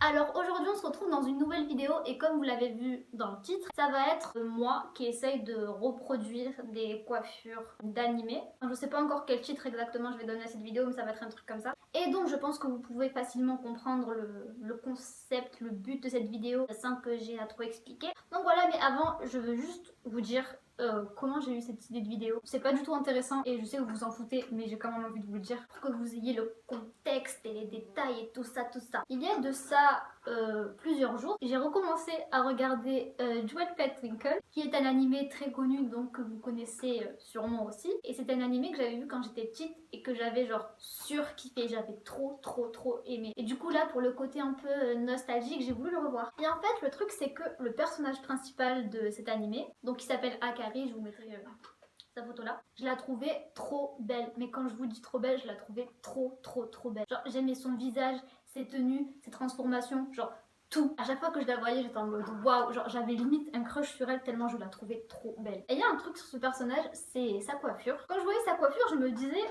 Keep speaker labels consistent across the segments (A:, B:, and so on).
A: Alors aujourd'hui on se retrouve dans une nouvelle vidéo et comme vous l'avez vu dans le titre, ça va être moi qui essaye de reproduire des coiffures d'animé. Je sais pas encore quel titre exactement je vais donner à cette vidéo mais ça va être un truc comme ça. Et donc je pense que vous pouvez facilement comprendre le concept, le but de cette vidéo sans que j'ai à trop expliquer. Donc voilà, mais avant je veux juste vous dire comment j'ai eu cette idée de vidéo. C'est pas du tout intéressant et je sais que vous vous en foutez mais j'ai quand même envie de vous le dire pour que vous ayez le contexte et les détails et tout ça. Il y a de ça plusieurs jours, j'ai recommencé à regarder Jewel Pet Twinkle qui est un animé très connu donc que vous connaissez sûrement aussi, et c'est un animé que j'avais vu quand j'étais petite et que j'avais genre surkiffé, j'avais trop aimé, et du coup là pour le côté un peu nostalgique j'ai voulu le revoir. Et en fait le truc c'est que le personnage principal de cet animé, donc qui s'appelle Akari, je vous mettrai sa photo là, je la trouvais trop belle, mais quand je vous dis trop belle, je la trouvais trop belle. Genre j'aimais son visage, ses tenues, ses transformations, genre tout. À chaque fois que je la voyais, j'étais en mode waouh, genre j'avais limite un crush sur elle tellement je la trouvais trop belle. Et il y a un truc sur ce personnage, c'est sa coiffure. Quand je voyais sa coiffure, je me disais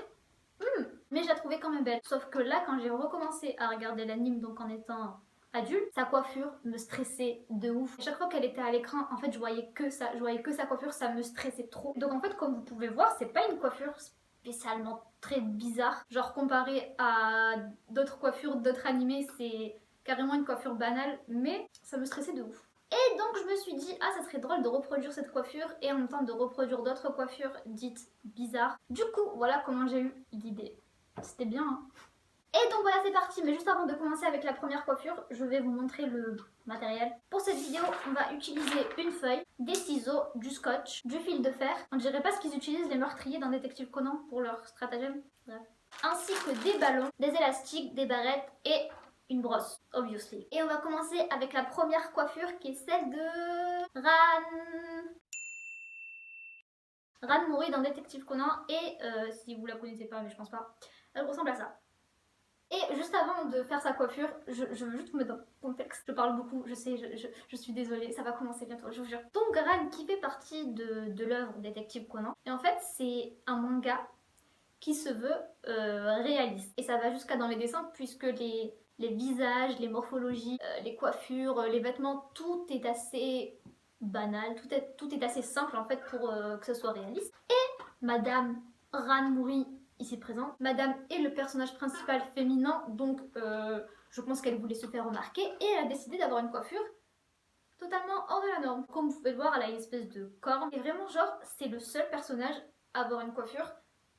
A: mais je la trouvais quand même belle. Sauf que là, quand j'ai recommencé à regarder l'anime, donc en étant adulte, sa coiffure me stressait de ouf. À chaque fois qu'elle était à l'écran, en fait, je voyais que ça. Je voyais que sa coiffure, ça me stressait trop. Donc en fait, comme vous pouvez voir, c'est pas une coiffure spécialement très bizarre. Genre comparé à d'autres coiffures, d'autres animés, c'est carrément une coiffure banale, mais ça me stressait de ouf. Et donc je me suis dit, ah ça serait drôle de reproduire cette coiffure et en même temps de reproduire d'autres coiffures dites bizarres. Du coup, voilà comment j'ai eu l'idée. C'était bien, hein. Et donc voilà, c'est parti. Mais juste avant de commencer avec la première coiffure, je vais vous montrer le matériel. Pour cette vidéo, on va utiliser une feuille, des ciseaux, du scotch, du fil de fer. On dirait pas ce qu'ils utilisent les meurtriers dans Détective Conan pour leur stratagème. Bref. Ainsi que des ballons, des élastiques, des barrettes et une brosse, obviously. Et on va commencer avec la première coiffure qui est celle de Ran Mori dans Détective Conan. Et si vous la connaissez pas, mais je pense pas, elle ressemble à ça. Et juste avant de faire sa coiffure, je veux juste vous mettre dans le contexte. Je parle beaucoup, je sais, je suis désolée, ça va commencer bientôt, je vous jure. Donc Ran qui fait partie de l'œuvre Détective Conan. Et en fait, c'est un manga qui se veut réaliste. Et ça va jusqu'à dans les dessins puisque les visages, les morphologies, les coiffures, les vêtements, tout est assez banal, tout est assez simple en fait pour que ce soit réaliste. Et Madame Ranmouri ici présente, Madame est le personnage principal féminin, donc je pense qu'elle voulait se faire remarquer et elle a décidé d'avoir une coiffure totalement hors de la norme. Comme vous pouvez le voir, elle a une espèce de corne et vraiment genre c'est le seul personnage à avoir une coiffure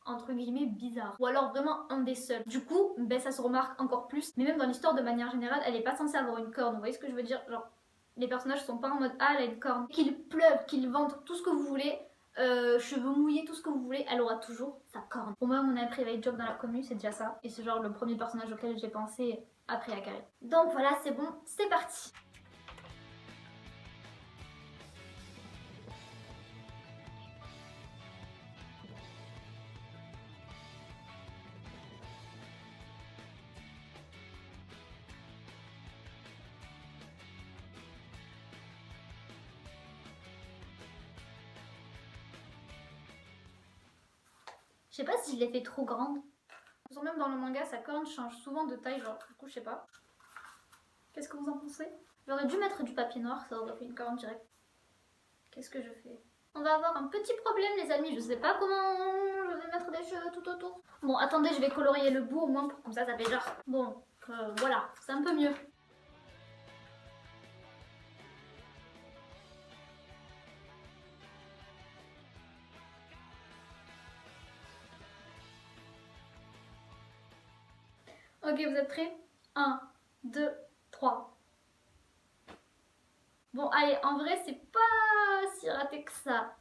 A: entre guillemets bizarre, ou alors vraiment un des seuls. Du coup, ben ça se remarque encore plus, mais même dans l'histoire de manière générale, elle est pas censée avoir une corne, vous voyez ce que je veux dire? Genre, les personnages sont pas en mode ah elle a une corne. Qu'il pleuve, qu'il vente, tout ce que vous voulez, cheveux mouillés, tout ce que vous voulez, elle aura toujours sa corne. Pour moi, mon private joke dans la commune, c'est déjà ça, et c'est genre le premier personnage auquel j'ai pensé après Akari. Donc voilà, c'est bon, c'est parti. Je sais pas si je l'ai fait trop grande. Même dans le manga, sa corne change souvent de taille, genre, du coup, je sais pas. Qu'est-ce que vous en pensez? J'aurais dû mettre du papier noir, ça aurait fait une corne directe. Qu'est-ce que je fais? On va avoir un petit problème, les amis. Je sais pas comment je vais mettre des cheveux tout autour. Bon, attendez, je vais colorier le bout au moins, pour comme ça fait genre. Bon, voilà, c'est un peu mieux. Ok, vous êtes prêts? 1, 2, 3. Bon, allez, en vrai, c'est pas si raté que ça.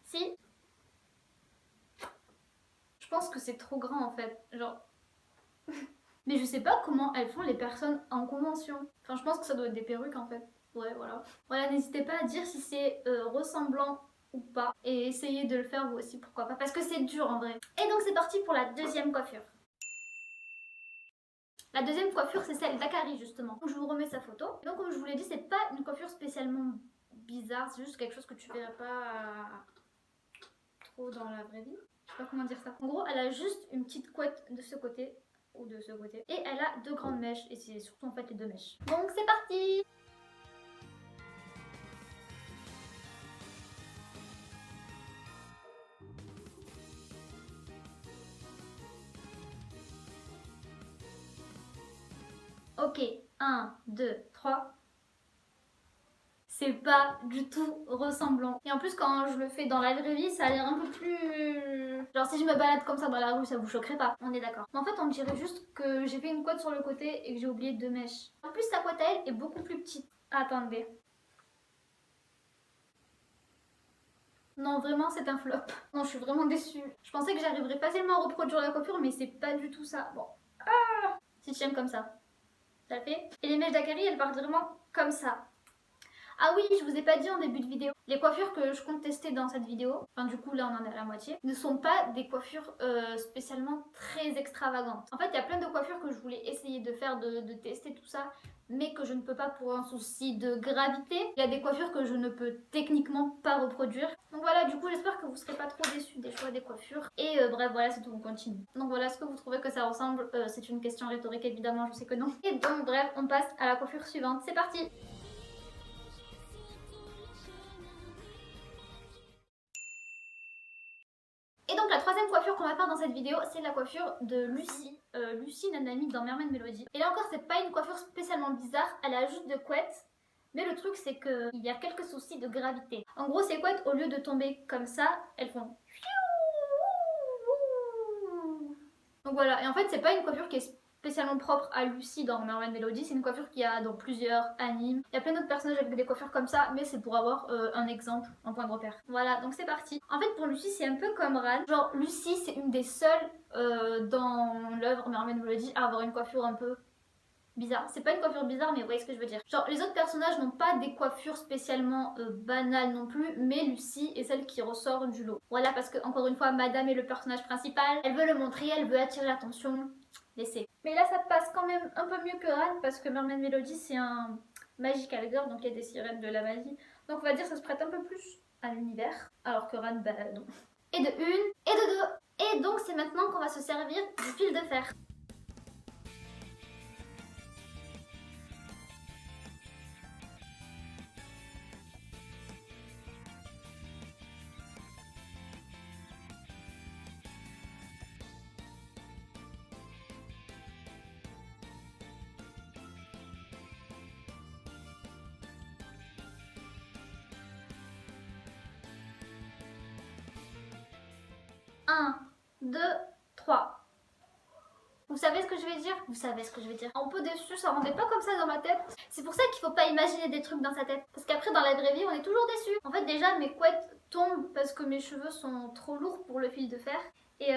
A: Si? Je pense que c'est trop grand en fait. Genre. Mais je sais pas comment elles font les personnes en convention. Enfin, je pense que ça doit être des perruques en fait. Ouais, voilà. Voilà, n'hésitez pas à dire si c'est ressemblant ou pas. Et essayez de le faire vous aussi, pourquoi pas. Parce que c'est dur en vrai. Et donc c'est parti pour la deuxième coiffure. La deuxième coiffure, c'est celle d'Akari justement. Donc je vous remets sa photo. Et donc comme je vous l'ai dit, c'est pas une coiffure spécialement bizarre. C'est juste quelque chose que tu verras pas trop dans la vraie vie. Je sais pas comment dire ça. En gros, elle a juste une petite couette de ce côté. ou de ce côté. Et elle a 2 grandes mèches et c'est surtout en fait les 2 mèches. Donc c'est parti! Ok, 1, 2, 3. C'est pas du tout ressemblant. Et en plus quand je le fais dans la vraie vie, ça a l'air un peu plus... Genre si je me balade comme ça dans la rue, ça vous choquerait pas, on est d'accord. Mais en fait on dirait juste que j'ai fait une couette sur le côté et que j'ai oublié 2 mèches. En plus sa couette à elle est beaucoup plus petite. Attendez. Non vraiment c'est un flop. Non je suis vraiment déçue. Je pensais que j'arriverais facilement à reproduire la coiffure mais c'est pas du tout ça. Bon. Ah, si tu aimes comme ça. Ça le fait. Et les mèches d'Akari elles partent vraiment comme ça. Ah oui, je vous ai pas dit en début de vidéo, les coiffures que je compte tester dans cette vidéo, enfin du coup là on en est à la moitié, ne sont pas des coiffures spécialement très extravagantes. En fait il y a plein de coiffures que je voulais essayer de faire, de tester tout ça, mais que je ne peux pas pour un souci de gravité. Il y a des coiffures que je ne peux techniquement pas reproduire. Donc voilà, du coup j'espère que vous serez pas trop déçus des choix des coiffures. Et bref voilà, c'est tout, on continue. Donc voilà, est-ce que vous trouvez que ça ressemble? C'est une question rhétorique évidemment, je sais que non. Et donc bref, on passe à la coiffure suivante, c'est parti! Et donc la troisième coiffure qu'on va faire dans cette vidéo, c'est la coiffure de Lucie. Lucie Nanami dans Mermaid Melody. Et là encore, c'est pas une coiffure spécialement bizarre, elle a juste de couettes. Mais le truc, c'est qu'il y a quelques soucis de gravité. En gros, ces couettes, au lieu de tomber comme ça, elles font... Donc voilà, et en fait, c'est pas une coiffure qui est spécialement propre à Lucie dans Mermaid Melody, c'est une coiffure qu'il y a dans plusieurs animes. Il y a plein d'autres personnages avec des coiffures comme ça, mais c'est pour avoir un exemple, un point de repère. Voilà, donc c'est parti. En fait, pour Lucie, c'est un peu comme Ran. Genre, Lucie, c'est une des seules dans l'œuvre Mermaid Melody à avoir une coiffure un peu bizarre. C'est pas une coiffure bizarre, mais vous voyez ce que je veux dire. Genre, les autres personnages n'ont pas des coiffures spécialement banales non plus, mais Lucie est celle qui ressort du lot. Voilà, parce que, encore une fois, Madame est le personnage principal. Elle veut le montrer, elle veut attirer l'attention. Laissez. Mais là, ça passe quand même un peu mieux que Ran, parce que Mermaid Melody, c'est un magical girl, donc il y a des sirènes de la magie. Donc on va dire que ça se prête un peu plus à l'univers, alors que Ran, bah non. Et de une, et de deux. Et donc, c'est maintenant qu'on va se servir du fil de fer. Un, 2, 3. Vous savez ce que je vais dire? Vous savez ce que je vais dire. Un peu déçu, ça rendait pas comme ça dans ma tête. C'est pour ça qu'il faut pas imaginer des trucs dans sa tête. Parce qu'après, dans la vraie vie, on est toujours déçu. En fait, déjà, mes couettes tombent parce que mes cheveux sont trop lourds pour le fil de fer. Et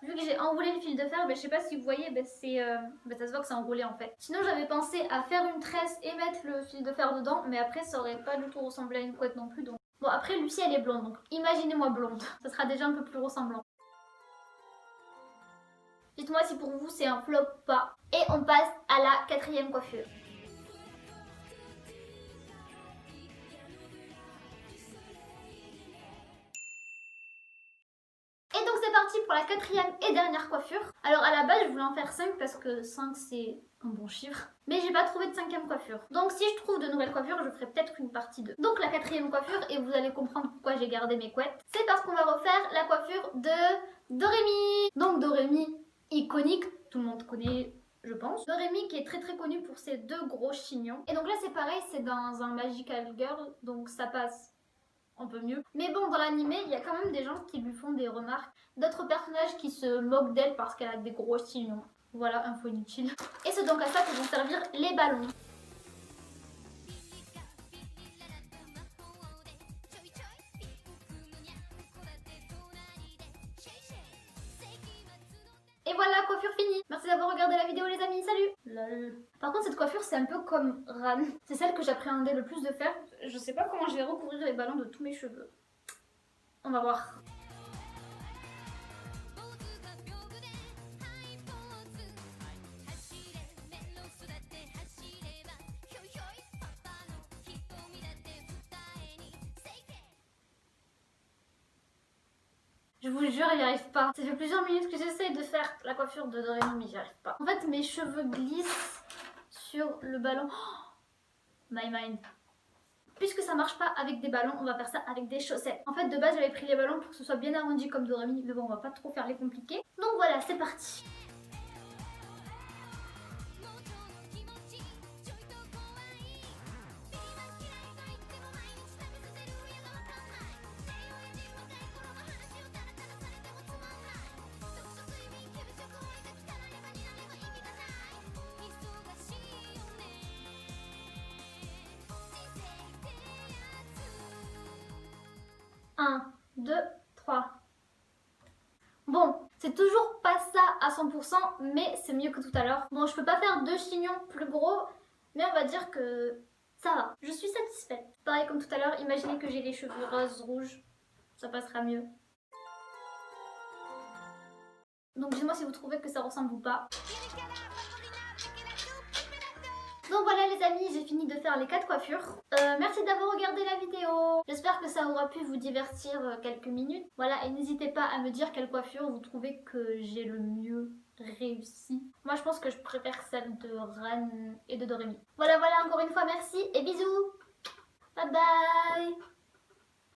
A: vu que j'ai enroulé le fil de fer, je sais pas si vous voyez, ça se voit que c'est enroulé en fait. Sinon, j'avais pensé à faire une tresse et mettre le fil de fer dedans, mais après, ça aurait pas du tout ressemblé à une couette non plus. Donc... Bon, après, Lucie, elle est blonde, donc imaginez-moi blonde. Ça sera déjà un peu plus ressemblant. Dites-moi si pour vous c'est un flop ou pas. Et on passe à la quatrième coiffure. Et donc c'est parti pour la quatrième et dernière coiffure. Alors à la base je voulais en faire 5 parce que 5 c'est un bon chiffre. Mais j'ai pas trouvé de cinquième coiffure. Donc si je trouve de nouvelles coiffures, je ferai peut-être une partie 2. Donc la quatrième coiffure, et vous allez comprendre pourquoi j'ai gardé mes couettes, c'est parce qu'on va refaire la coiffure de Doremi. Donc Doremi, iconique, tout le monde connaît, je pense. Doremi qui est très très connu pour ses 2 gros chignons. Et donc là c'est pareil, c'est dans un Magical Girl, donc ça passe un peu mieux. Mais bon, dans l'animé, il y a quand même des gens qui lui font des remarques. D'autres personnages qui se moquent d'elle parce qu'elle a des gros chignons. Voilà, info inutile. Et c'est donc à ça que vont servir les ballons. Et voilà, coiffure finie. Merci d'avoir regardé la vidéo les amis, salut. Lol. Par contre cette coiffure c'est un peu comme Ran. C'est celle que j'appréhendais le plus de faire. Je sais pas comment je vais recouvrir les ballons de tous mes cheveux. On va voir. Je vous jure, j'y arrive pas. Ça fait plusieurs minutes que j'essaye de faire la coiffure de Dorémy, mais j'y arrive pas. En fait, mes cheveux glissent sur le ballon. Oh, my mind. Puisque ça marche pas avec des ballons, on va faire ça avec des chaussettes. En fait, de base, j'avais pris les ballons pour que ce soit bien arrondi comme Dorémy, mais bon, on va pas trop faire les compliqués. Donc voilà, c'est parti. Un, 2, 3. Bon, c'est toujours pas ça à 100%, mais c'est mieux que tout à l'heure. Bon, je peux pas faire 2 chignons plus gros, mais on va dire que ça va. Je suis satisfaite. Pareil comme tout à l'heure, imaginez que j'ai les cheveux roses, rouges, ça passera mieux. Donc dites-moi si vous trouvez que ça ressemble ou pas. Donc voilà les amis, j'ai fini de faire les 4 coiffures. Merci d'avoir regardé la vidéo. J'espère que ça aura pu vous divertir quelques minutes. Voilà, et n'hésitez pas à me dire quelle coiffure vous trouvez que j'ai le mieux réussi. Moi je pense que je préfère celle de Ren et de Dorémy. Voilà, encore une fois merci et bisous. Bye bye.